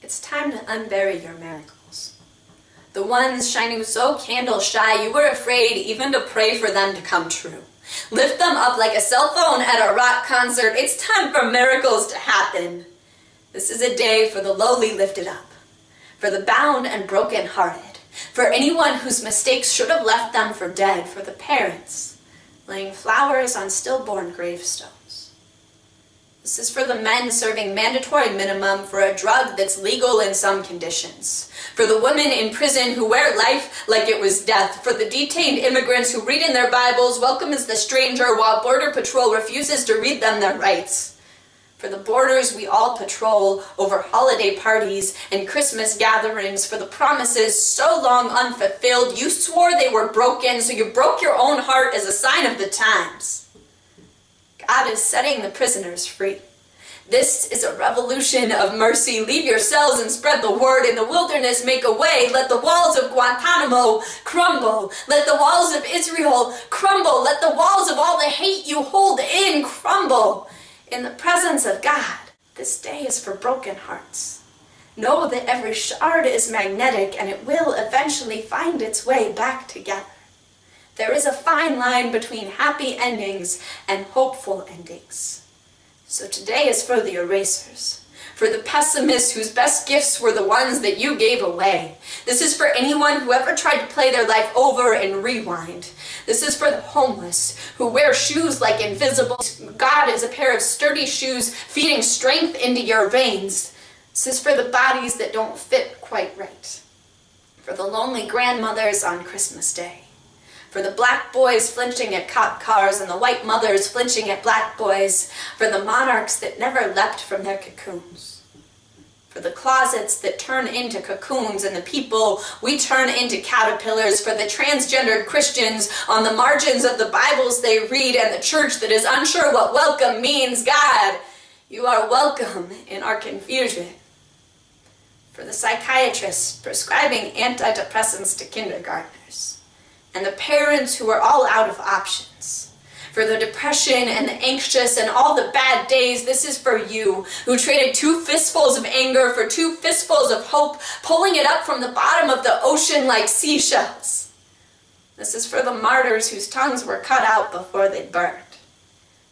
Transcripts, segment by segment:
It's time to unbury your miracles. The ones shining so candle shy you were afraid even to pray for them to come true. Lift them up like a cell phone at a rock concert. It's time for miracles to happen. This is a day for the lowly lifted up, for the bound and broken-hearted, for anyone whose mistakes should have left them for dead, for the parents laying flowers on stillborn gravestones. This is for the men serving mandatory minimum for a drug that's legal in some conditions, for the women in prison who wear life like it was death, for the detained immigrants who read in their Bibles, welcome as the stranger, while Border Patrol refuses to read them their rights, for the borders we all patrol over holiday parties and Christmas gatherings, for the promises so long unfulfilled you swore they were broken, so you broke your own heart as a sign of the times. God is setting the prisoners free. This is a revolution of mercy. Leave your cells and spread the word. In the wilderness make a way. Let the walls of Guantanamo crumble. Let the walls of Israel crumble. Let the walls of all the hate you hold in crumble. In the presence of God, this day is for broken hearts. Know that every shard is magnetic and it will eventually find its way back together. There is a fine line between happy endings and hopeful endings. So today is for the erasers, for the pessimists whose best gifts were the ones that you gave away. This is for anyone who ever tried to play their life over and rewind. This is for the homeless who wear shoes like invisible. God is a pair of sturdy shoes feeding strength into your veins. This is for the bodies that don't fit quite right, for the lonely grandmothers on Christmas Day, for the black boys flinching at cop cars and the white mothers flinching at black boys, for the monarchs that never leapt from their cocoons, for the closets that turn into cocoons and the people we turn into caterpillars, for the transgendered Christians on the margins of the Bibles they read and the church that is unsure what welcome means. God, you are welcome in our confusion. For the psychiatrists prescribing antidepressants to kindergartners, and the parents who are all out of options. For the depression and the anxious and all the bad days, this is for you who traded 2 fistfuls of anger for 2 fistfuls of hope, pulling it up from the bottom of the ocean like seashells. This is for the martyrs whose tongues were cut out before they burned.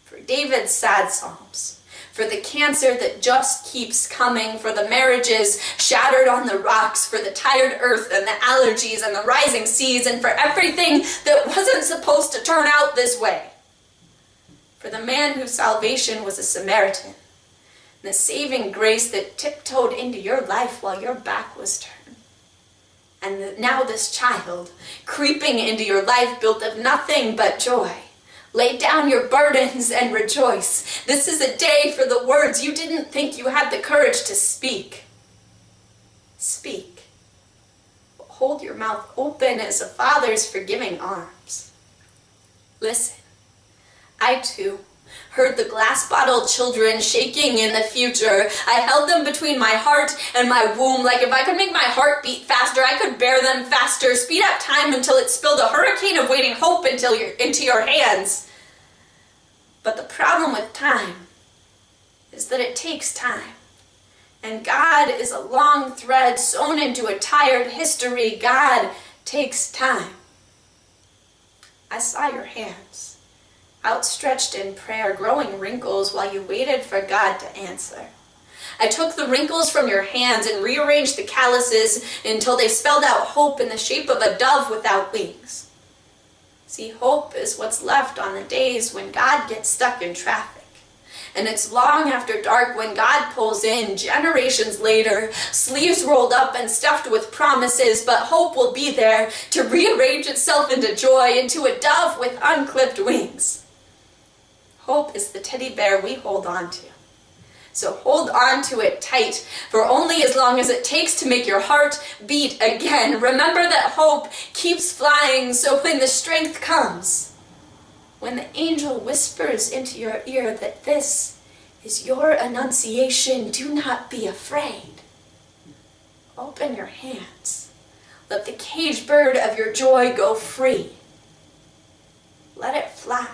For David's sad psalms. For the cancer that just keeps coming, for the marriages shattered on the rocks, for the tired earth and the allergies and the rising seas, and for everything that wasn't supposed to turn out this way. For the man whose salvation was a Samaritan, and the saving grace that tiptoed into your life while your back was turned. And now this child, creeping into your life built of nothing but joy. Lay down your burdens and rejoice. This is a day for the words you didn't think you had the courage to speak. Speak. Hold your mouth open as a father's forgiving arms. Listen. I too heard the glass-bottled children shaking in the future. I held them between my heart and my womb, like if I could make my heart beat faster, I could bear them faster, speed up time until it spilled a hurricane of waiting hope into your hands. But the problem with time is that it takes time. And God is a long thread sewn into a tired history. God takes time. I saw your hands, outstretched in prayer, growing wrinkles while you waited for God to answer. I took the wrinkles from your hands and rearranged the calluses until they spelled out hope in the shape of a dove without wings. See, hope is what's left on the days when God gets stuck in traffic. And it's long after dark when God pulls in, generations later, sleeves rolled up and stuffed with promises, but hope will be there to rearrange itself into joy, into a dove with unclipped wings. Hope is the teddy bear we hold on to. So hold on to it tight, for only as long as it takes to make your heart beat again. Remember that hope keeps flying, so when the strength comes, when the angel whispers into your ear that this is your annunciation, do not be afraid. Open your hands. Let the cage bird of your joy go free. Let it fly.